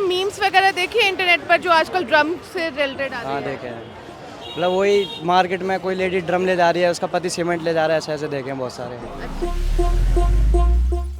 Memes वगैरह देखिए internet पर जो आजकल ड्रम से रिलेटेड आ रही हाँ है? देखे हैं, मतलब वही मार्केट में कोई लेडी ड्रम ले जा रही है, उसका पति सीमेंट ले जा रहा है, ऐसे ऐसे देखे हैं बहुत सारे।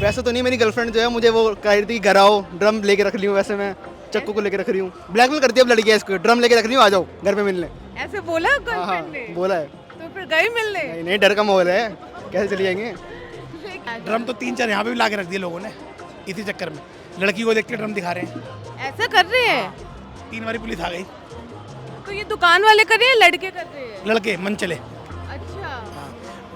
वैसे तो नहीं, मेरी गर्लफ्रेंड जो है मुझे वो कह रही थी घर आओ, ड्रम लेके रख ली हूँ, वैसे मैं चक्कू को लेके रख रही हूँ। ब्लैकमेल करती है अब लड़कियाँ इसको, ड्रम लेके रख रही हूँ, आ जाओ घर पे मिलने। ऐसे बोला हाँ गर्लफ्रेंड ने? बोला है। तो फिर गए मिलने? नहीं नहीं, डर का माहौल है, कैसे चले जाएंगे। ड्रम तो 3-4 यहाँ पे भी ला के रख दिए लोगों ने, इसी चक्कर में लड़की को देख के ड्रम दिखा रहे हैं। ऐसा कर रहे हैं? 3 बारी पुलिस आ गई। तो ये दुकान वाले कर रहे हैं, लड़के कर रहे हैं? लड़के मन चले, अच्छा।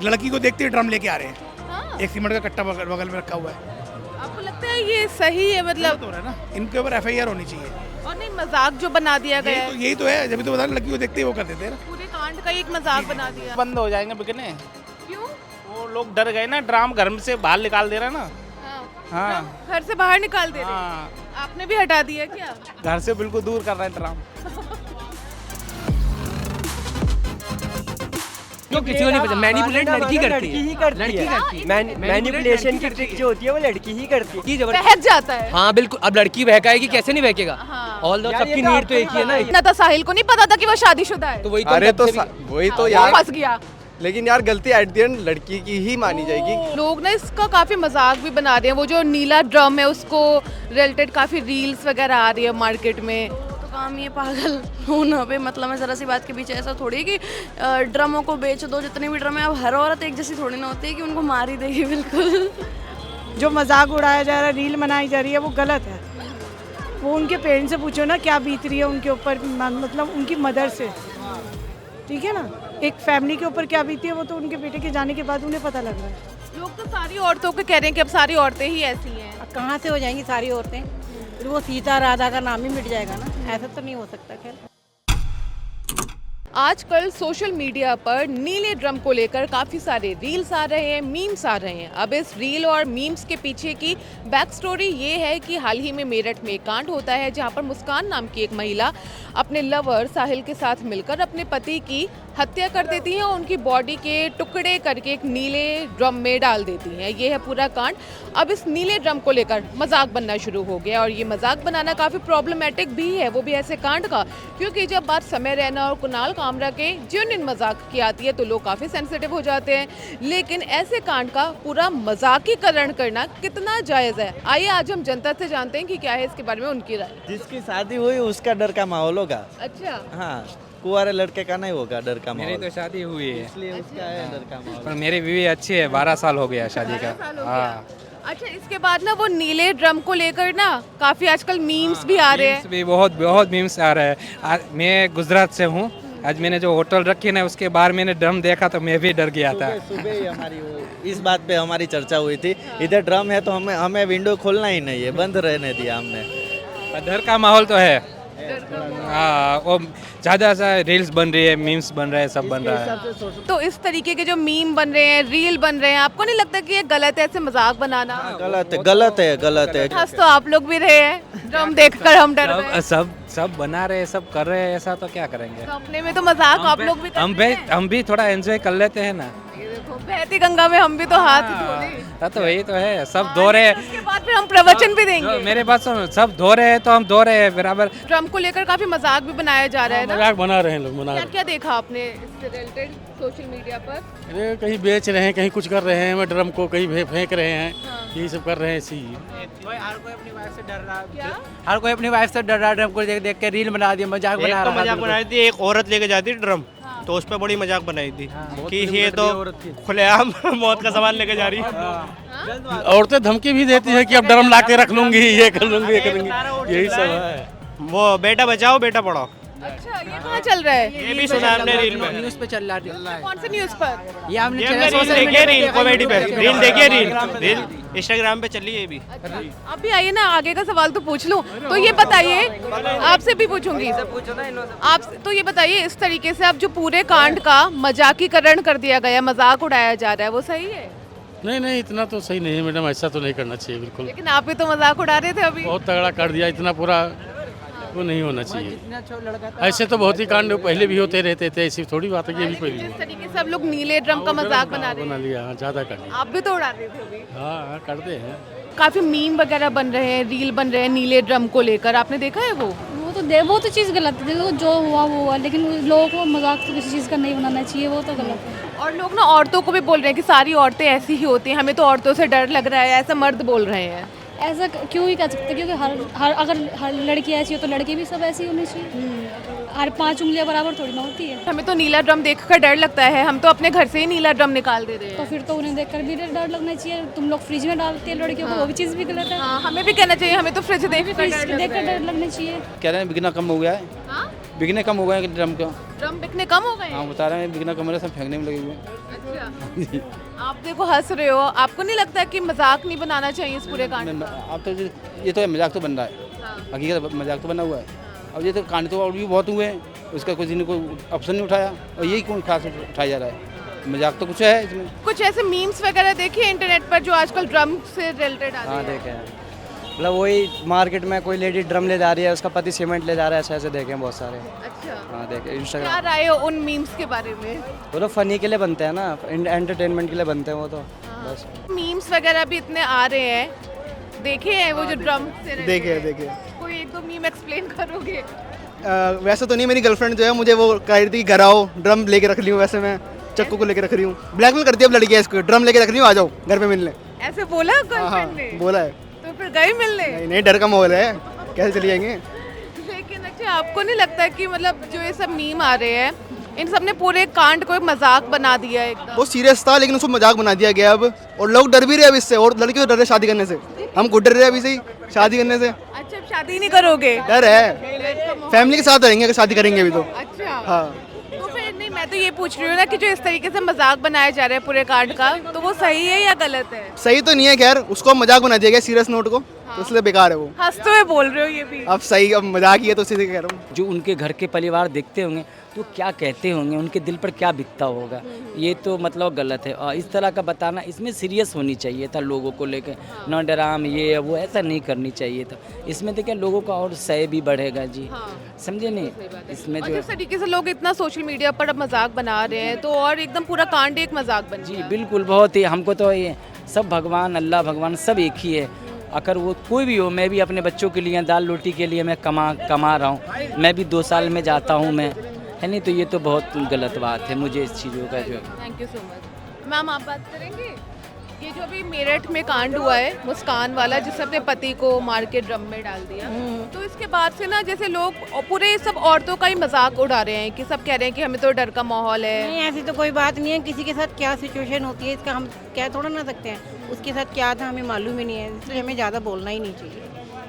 लड़की को देखते ही ड्रम लेके आ रहे हैं। हाँ। एक सीमेंट का कट्टा बगल में रखा हुआ है। आपको लगता है ये सही है? मतलब तो हो रहा है ना, इनके ऊपर FIR होनी चाहिए। और नहीं, मजाक जो बना दिया गया है, यही तो है, जब तो बता, लड़की को देखते ही वो कर देते हैं ना। पूरे कांड का एक मजाक बना दिया। बंद हो जाएंगे बिकने। क्यों? वो लोग डर गए ना, ड्राम घर से बाहर निकाल दे रहा ना। हाँ। घर से बाहर निकाल दे रहे हैं। हाँ, आपने भी हटा दिया क्या? घर से बिल्कुल दूर कर रहे हैं ड्राम। जो किसी को नहीं पता, मैनिपुलेट लड़की करती है, लड़की करती है। मैनिपुलेशन की ट्रिक जो होती है वो लड़की ही करती है। की जबरदस्त। बहक जाता है। हाँ बिल्कुल, अब लड़की बहकाएगी, कैसे नहीं बहकेगा? हाँ। ऑल दो सबकी नीड तो एक ही है ना। इतना तो साहिल को नहीं पता था कि वो शादीशुदा है। तो वही अरे तो तब से वही तो वो यार, फंस गया। लेकिन यार गलती एट द एंड लड़की की ही मानी जाएगी। लोग ना इसका काफी मजाक भी बना रहे हैं। वो जो नीला ड्रम है उसको रिलेटेड काफी रील्स वगैरह आ रही है मार्केट में। तो काम ये पागल होना पे मतलब है, ज़रा सी बात के पीछे ऐसा थोड़ी है कि ड्रमों को बेच दो, जितने भी ड्रम है। अब हर औरत एक जैसी थोड़ी ना होती है कि उनको मार ही देगी। बिल्कुल जो मजाक उड़ाया जा रहा है, रील बनाई जा रही है, वो गलत है। वो उनके पेरेंट्स से पूछो ना क्या बीत रही है उनके ऊपर, मतलब उनकी मदर से, ठीक है ना। एक फैमिली के ऊपर क्या बीती है वो तो उनके बेटे के जाने के बाद उन्हें पता लग रहा है। लोग तो सारी औरतों को कह रहे हैं कि अब सारी औरतें ही ऐसी हैं। अब कहाँ से हो जाएंगी सारी औरतें? फिर वो सीता राधा का नाम ही मिट जाएगा ना, ऐसा तो नहीं हो सकता। खैर, आजकल सोशल मीडिया पर नीले ड्रम को लेकर काफ़ी सारे रील्स आ रहे हैं, मीम्स आ रहे हैं। अब इस रील और मीम्स के पीछे की बैक स्टोरी ये है कि हाल ही में मेरठ में एक कांड होता है जहां पर मुस्कान नाम की एक महिला अपने लवर साहिल के साथ मिलकर अपने पति की हत्या कर देती हैं और उनकी बॉडी के टुकड़े करके एक नीले ड्रम में डाल देती हैं। ये है पूरा कांड। अब इस नीले ड्रम को लेकर मजाक बनना शुरू हो गया और ये मजाक बनाना काफ़ी प्रॉब्लमेटिक भी है, वो भी ऐसे कांड का, क्योंकि जब बात समय रैना और कुणाल कामरा के जेन्युइन मजाक की आती है तो लोग काफ़ी सेंसिटिव हो जाते हैं। लेकिन ऐसे कांड का पूरा मजाकीकरण करना कितना जायज़ है? आइए आज हम जनता से जानते हैं कि क्या है इसके बारे में उनकी राय। जिसकी शादी हुई उसका डर का माहौल होगा। अच्छा। हाँ, कुंवारे लड़के का नहीं होगा डर का मेरी माहौल, तो शादी हुई है, इसलिए उसका है डर का माहौल। पर मेरी बीवी अच्छी है। 12 साल हो गया शादी 12 साल हो का। गया। हाँ, अच्छा, इसके बाद ना वो नीले ड्रम को लेकर ना काफी आजकल मीम्स भी आ रहे हैं। मीम्स भी बहुत मीम्स आ रहे हैं। मैं गुजरात से हूँ। आज मैंने जो होटल रखी ना उसके बाहर मैंने ड्रम देखा तो मैं भी डर गया था। सुबह ही हमारी इस बात पे हमारी चर्चा हुई थी। इधर ड्रम है तो हमें विंडो खोलना ही नहीं है, बंद रहने दिया हमने। डर का माहौल तो है। हाँ, वो ज़्यादा सा रील्स बन रही है, मीम्स बन रहे हैं, सब बन रहा है। तो इस तरीके के जो मीम बन रहे हैं, रील बन रहे हैं, आपको नहीं लगता कि ये गलत है ऐसे मजाक बनाना? गलत है, गलत है, गलत है। हंस तो आप लोग भी रहे हैं, ड्रम देखकर हम डर गए। सब बना रहे हैं, सब कर रहे हैं, ऐसा तो क्या करेंगे? तो अपने में तो मजाक आप लोग भी करते हैं। हम भी थोड़ा एंजॉय कर लेते हैं ना। ये देखो, बहती गंगा में हम भी तो हाथ धो रहे हैं। हाँ, तो वही तो है, सब धो रहे हैं। उसके बाद फिर हम प्रवचन भी देंगे। मेरे पास सुनो, सब धो रहे हैं तो हम धो रहे हैं बराबर। ड्रम को लेकर काफी मजाक भी बनाया जा रहा है ना? बना रहे हैं लोग, क्या क्या देखा आपने इससे रिलेटेड सोशल मीडिया पर? अरे कहीं बेच रहे हैं, कहीं कुछ कर रहे हैं, ड्रम को कहीं फेंक रहे हैं, यही सब कर रहे हैं। इसी हर कोई अपनी वाइफ से डर रहा है। क्या? हर कोई अपनी वाइफ से डर रहा है, ड्रम को देख देख के रील बना दिया, मजाक बना रहा है। मजाक बनाई थी, एक औरत लेके जाती ड्रम, तो उस पर बड़ी मजाक बनाई थी कि ये तो खुलेआम मौत का सामान लेके जा रही है। औरतें धमकी भी देती है कि अब ड्रम ला के रख लूंगी, ये कर लूंगी, ये करूंगी, यही सब है। वो बेटा बचाओ बेटा पढ़ाओ। अच्छा, ये कहाँ चल रहा है? ये भी सुना हमने रील में। न्यूज पे चल रहा है। कौन से न्यूज पर? ये हमने ये हमने रील देखी है, रील कॉमेडी पे रील देखी है, रील इंस्टाग्राम पे चली है ये भी। आप भी आइए ना, आगे का सवाल तो पूछ लूं। तो ये बताइए, आपसे भी पूछूंगी। आप तो ये बताइए, इस तरीके से अब जो पूरे कांड का मजाकीकरण कर दिया गया, मजाक उड़ाया जा रहा है, वो सही है? नहीं, इतना तो सही नहीं है मैडम, ऐसा तो नहीं करना चाहिए बिल्कुल। लेकिन आप भी तो मजाक उड़ा रहे थे अभी। बहुत तगड़ा कर दिया, इतना पूरा वो नहीं होना चाहिए। ऐसे तो बहुत ही कांड पहले भी होते रहते थे, ऐसी थोड़ी बात है कि ये भी पहली जिस तरीके से अब लोग नीले ड्रम का मजाक बना रहे बना हैं, लिया। हाँ, ज़्यादा कर लिया। आप भी तो उड़ा रहे थे अभी। हाँ, करते हैं। काफ़ी मीम वगैरह बन रहे हैं, रील बन रहे हैं नीले ड्रम को लेकर, आपने देखा है वो? वो तो चीज़ गलत है। देखो जो हुआ वो हुआ, लेकिन लोगों को मजाक तो किसी चीज़ का नहीं बनाना चाहिए, वो तो गलत है। और लोग ना औरतों को भी बोल रहे हैं कि सारी औरतें ऐसी ही होती हैं, हमें तो औरतों से डर लग रहा है, ऐसा मर्द बोल रहे हैं। ऐसा क्यों ही कह सकते, क्योंकि अगर हर लड़की ऐसी हो तो लड़के भी सब ऐसी होनी चाहिए। हर 5 उंगलियां बराबर थोड़ी ना होती है। हमें तो नीला ड्रम देखकर डर लगता है, हम तो अपने घर से ही नीला ड्रम निकाल दे रहे हैं। तो फिर तो उन्हें देखकर भी डर लगना चाहिए। तुम लोग फ्रिज में डालते हैं लड़कियों को, वो भी चीज़ भी गलत है। हाँ, हमें भी कहना चाहिए, हमें तो फ्रिज देखकर डर लगना चाहिए। कह रहे हैं बिकना कम हो गया है। हाँ? बिकने कम हो गए हैं ड्रम का। ड्रम बिकने कम हो गए? हाँ बता रहे हैं बिकना कम हो रहा है, सब फेंकने में लगे हुए हैं। अच्छा। आप देखो हंस रहे हो, आपको नहीं लगता कि मजाक नहीं बनाना चाहिए इस पूरे कांड का? अब तो ये तो मजाक तो बन रहा है, हकीकत मजाक तो बना हुआ है। अब ये तो कांड तो और भी बहुत हुए हैं, उसका किसी ने कोई ऑप्शन नहीं उठाया, और यही कौन खास उठाया जा रहा है? मजाक तो कुछ है इसमें। कुछ ऐसे मीम्स वगैरह देखे इंटरनेट पर जो आजकल ड्रम से रिलेटेड आते हैं? हाँ देखे हैं, मतलब वही मार्केट में कोई लेडी ड्रम ले जा रही है, उसका पति सीमेंट ले जा रहा है, ऐसे ऐसे देखे हैं बहुत सारे। अच्छा। हाँ देखे क्या इंस्टाग्राम। राय हो उन मीम्स के बारे में? वो तो फनी के लिए बनते हैं ना, एंटरटेनमेंट के लिए बनते हैं वो तो बस। मीम्स वगैरह भी इतने आ रहे हैं, देखे हैं वो जो ड्रम से देखे कोई एक दो मीम एक्सप्लेन करोगे? वैसे तो नहीं, मेरी गर्लफ्रेंड जो है मुझे वो कह रही थी घर आओ ड्रम लेके रख ली हूँ, वैसे मैं चक्कू को लेके रख रही हूँ। ब्लैकमेल करती है अब लड़की है इसको, ड्रम लेके रख रही हूँ, आ जाओ घर पे मिलने। ऐसे बोला हाँ गर्लफ्रेंड ने? बोला है। तो फिर गए मिलने? नहीं डर का माहौल है, कैसे चली जाएंगे। लेकिन अच्छा आपको नहीं लगता कि मतलब जो ये सब मीम आ रहे हैं, इन सब ने पूरे कांड को एक मजाक बना दिया है एकदम? वो सीरियस था लेकिन उसको मजाक बना दिया गया अब, और लोग डर भी रहे अब इससे, और लड़की तो डर रहे शादी करने से। हम खुद डर रहे अभी से ही शादी करने से। अच्छा शादी नहीं करोगे? डर है, फैमिली के साथ रहेंगे अगर शादी करेंगे अभी तो। अच्छा। हाँ तो फिर नहीं, मैं तो ये पूछ रही हूँ ना कि जो इस तरीके से मजाक बनाया जा रहा है पूरे कांड का, तो वो सही है या गलत है? सही तो नहीं है, खैर उसको मजाक बना दिया गया सीरियस नोट को, तो इसलिए बेकार है वो। हंसते हुए बोल रहे हो ये भी? अब सही, अब मजाक ही है तो इसी से कह रहा हूँ। जो उनके घर के परिवार देखते होंगे तो क्या कहते होंगे, उनके दिल पर क्या बीतता होगा, ये तो मतलब गलत है। और इस तरह का बताना, इसमें सीरियस होनी चाहिए था लोगों को लेकर, ना डराम ये वो ऐसा नहीं करनी चाहिए था। इसमें देखिए लोगों का और सह भी बढ़ेगा जी, समझे नहीं? इसमें जो जिस तरीके से लोग इतना सोशल मीडिया पर अब मजाक बना रहे हैं, तो और एकदम पूरा कांड एक मजाक बन जी बिल्कुल, बहुत ही। हमको तो ये सब भगवान, अल्लाह भगवान सब एक ही है। अगर वो कोई भी हो, मैं भी अपने बच्चों के लिए, दाल रोटी के लिए मैं कमा रहा हूँ, मैं भी 2 साल में जाता हूँ मैं, है नहीं? तो ये तो बहुत गलत बात है मुझे इस चीज़ों का जो। Thank you so much. Ma'am आप बात करेंगे ये जो अभी मेरठ में कांड हुआ है मुस्कान वाला, जिसने अपने पति को मार के ड्रम में डाल दिया, तो इसके बाद से ना जैसे लोग पूरे सब औरतों का ही मजाक उड़ा रहे हैं कि सब कह रहे हैं कि हमें तो डर का माहौल है। नहीं ऐसी तो कोई बात नहीं है, किसी के साथ क्या सिचुएशन होती है इसका हम कह थोड़ा ना सकते हैं। उसके साथ क्या था हमें मालूम ही नहीं है, इसलिए हमें ज़्यादा बोलना ही नहीं चाहिए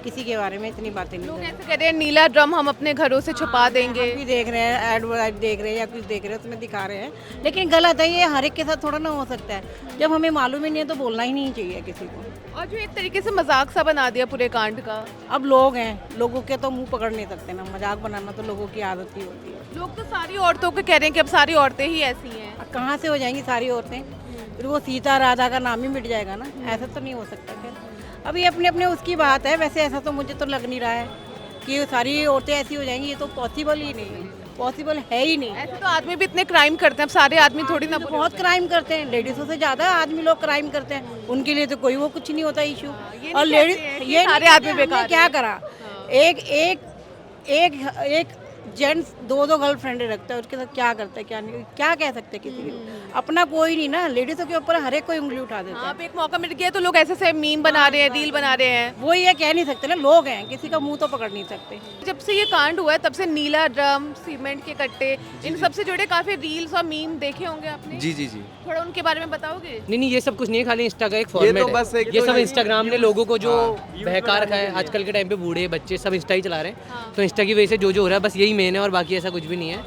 किसी के बारे में, इतनी बातें नहीं। लोग ऐसे कह रहे हैं नीला ड्रम हम अपने घरों से छुपा देंगे। हम भी देख रहे हैं, एडवर्टाइज देख रहे हैं या कुछ देख रहे हैं, उसमें दिखा रहे हैं, लेकिन गलत है ये, हर एक के साथ थोड़ा ना हो सकता है। जब हमें मालूम ही नहीं है तो बोलना ही नहीं चाहिए किसी को। और जो एक तरीके से मजाक सा बना दिया पूरे कांड का। अब लोग हैं, लोगों के तो मुंह पकड़ नहीं सकते ना, मजाक बनाना तो लोगों की आदत ही होती है। लोग तो सारी औरतों को कह रहे हैं कि अब सारी औरतें ही ऐसी हैं। कहाँ से हो जाएंगी सारी औरतें? फिर वो सीता राधा का नाम ही मिट जाएगा ना, ऐसा तो नहीं हो सकता। फिर अब ये अपने अपने उसकी बात है, वैसे ऐसा तो मुझे तो लग नहीं रहा है कि सारी औरतें ऐसी हो जाएंगी, ये तो पॉसिबल ही नहीं है, पॉसिबल है ही नहीं। ऐसे तो आदमी भी इतने क्राइम करते हैं, अब सारे आदमी थोड़ी ना बहुत क्राइम करते हैं, लेडीज़ों से ज़्यादा आदमी लोग क्राइम करते हैं, उनके लिए तो कोई वो कुछ नहीं होता इशू। और लेडीज ये सारे आदमी बेकार क्या करा, एक जेंट्स 2 गर्लफ्रेंड रखता है, उसके साथ क्या करता है क्या नहीं, क्या कह सकते किसी को? अपना कोई नहीं ना, लेडीज़ों के ऊपर हर एक कोई उंगली उठा देता है। अब एक मौका मिल गया तो लोग ऐसे से मीम बना रहे हैं, रील बना रहे हैं। वो ये कह नहीं सकते ना, लोग हैं, किसी का मुंह तो पकड़ नहीं सकते। जब से ये कांड हुआ है तब से नीला ड्रम, सीमेंट के कट्टे, इन सब से जुड़े काफी रील्स और मीम देखे होंगे आपने? जी जी जी। थोड़ा उनके बारे में बताओगे? नहीं ये सब कुछ नहीं है, खाली इंस्टा का एक फॉर्मेट है। ये सब इंस्टाग्राम ने लोगों को जो बहका रखा है, आजकल के टाइम पे बूढ़े बच्चे सब इंस्टा ही चला रहे हैं, तो इंस्टा की वजह से जो हो रहा है बस यही मेन है, और बाकी ऐसा कुछ भी नहीं है।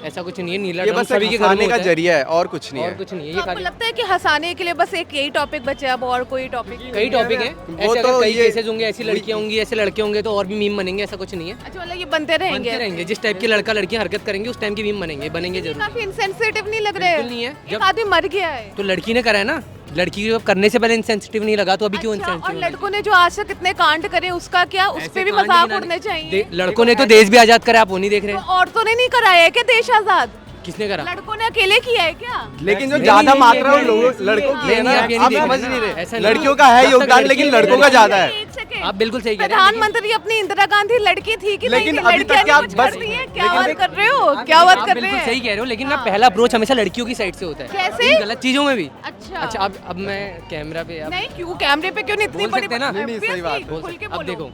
ऐसा कुछ नहीं है, नीला ड्रम सभी के घर में का जरिया है और कुछ नहीं है। और कुछ नहीं है। तो आपको लगता है कि हंसाने के लिए बस एक यही टॉपिक बचे, अब और कोई टॉपिक? कई टॉपिक है ऐसे, अगर कई केसेस होंगे, ऐसी लड़कियां होंगी, ऐसे लड़के होंगे, तो और भी मीम बनेंगे, ऐसा कुछ नहीं है। अच्छा मतलब ये बनते रहेंगे? जिस टाइप के लड़का लड़कियां हरकत करेंगे उस टाइम की मीम बनेंगे जरूर। काफी इनसेंसिटिव नहीं लग रहे हैं? नहीं है, जब आदमी मर गया है तो लड़की ने करा है ना, लड़की को करने से पहले इंसेंसिटिव नहीं लगा तो अभी क्यों अच्छा, और इंसेंसिटिव? लड़कों ने जो आज तक कितने कांड करे उसका क्या, उस पे भी मजाक उड़ने चाहिए? लड़कों ने तो देश भी आजाद करा, आप वो नहीं देख रहे? औरतों ने नहीं कराया है क्या देश आजाद? किसने करा? लड़कों ने अकेले किया है क्या? लेकिन जो ज्यादा मात्रा है लड़कों की है ना, आप समझ नहीं रहे। लड़कियों का है योगदान लेकिन लड़कों का ज्यादा है। आप बिल्कुल सही कह रहे हैं। प्रधानमंत्री अपनी इंदिरा गांधी लड़की थी कि लेकिन नहीं? अभी तक क्या कुछ बस करती है? क्या बात कर रहे हो? क्या बात कर रहे बिल्कुल हैं? सही कह रहे हो, लेकिन ना पहला अप्रोच हमेशा लड़कियों की साइड से होता है। कैसे? इन गलत चीजों में भी। अच्छा अब मैं कैमरा पे नहीं, क्यों कैमरे पे क्यों नहीं इतनी बोल बड़ी सकते हैं ना? नहीं, सही बात खुल के अब बोलो। देखो,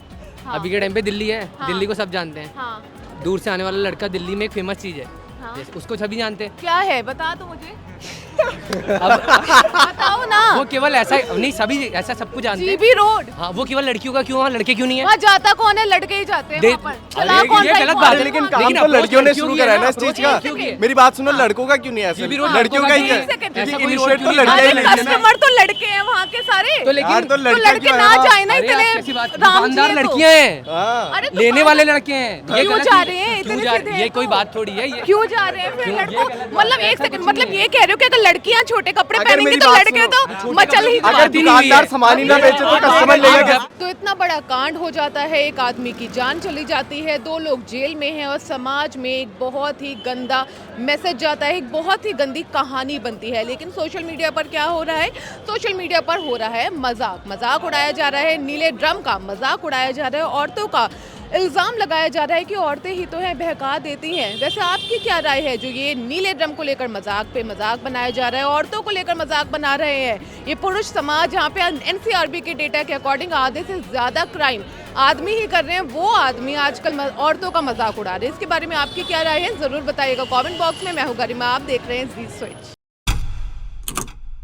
अभी के टाइम पे दिल्ली है, दिल्ली को सब जानते हैं। हाँ। दूर से आने वाला लड़का दिल्ली में एक फेमस चीज है, जैसे उसको सभी जानते हैं। क्या है बता दो मुझे। अब बताओ ना। वो केवल ऐसा नहीं, सभी ऐसा सबको जानते हैं। GB road. हाँ, वो केवल लड़कियों का क्यों, वहाँ लड़के क्यों नहीं है? वहाँ जाता कौन है? लड़के ही जाते हैं वहाँ पर। चला कौन ये भाई गलत कौन? बात है। लेकिन काम तो लड़कियों ने शुरू करा है ना इस चीज का। मेरी बात सुनो, लड़कों का क्यों नहीं है? जीबी रोड लड़कियों का ही है, क्योंकि इनिशिएट तो लड़कियां ही लेती है ना। कस्टमर तो लड़के हैं वहाँ के सारे। तो लेकिन तो लड़के ना जाए ना इतने। दुकानदार लड़कियां हैं, अरे लेने वाले लड़के हैं। क्यों जा रहे हैं इतने सीधे? ये कोई बात थोड़ी है ये। क्यों जा रहे हैं फिर लड़कों? मतलब एक सेकंड, मतलब ये कह रहे हो कि अगर लड़कियां छोटे कपड़े पहनेंगी मेरी तो बात लड़के तो मचल ही अगर दुकानदार सामान ही ना बेचे तो कस्टमर लेगा। तो इतना बड़ा कांड हो जाता है, एक आदमी की जान चली जाती है, 2 लोग जेल में हैं और समाज में एक बहुत ही गंदा मैसेज जाता है, एक बहुत ही गंदी कहानी बनती है। लेकिन सोशल मीडिया पर क्या हो रहा है? सोशल मीडिया पर हो रहा है मजाक उड़ाया जा रहा है, नीले ड्रम का मजाक उड़ाया जा रहा है, औरतों का इल्ज़ाम लगाया जा रहा है कि औरतें ही तो हैं, बहका देती हैं। वैसे आपकी क्या राय है? जो ये नीले ड्रम को लेकर मजाक पे मजाक बनाया जा रहा है, औरतों को लेकर मजाक बना रहे हैं, ये पुरुष समाज, जहाँ पे एनसीआरबी के डेटा के अकॉर्डिंग आधे से ज़्यादा क्राइम आदमी ही कर रहे हैं, वो आदमी आजकल औरतों का मजाक उड़ा रहे हैं। इसके बारे में आपकी क्या राय है? ज़रूर बताइएगा कॉमेंट बॉक्स में। मैं हूँ गरिमा, आप देख रहे हैं जी स्विच।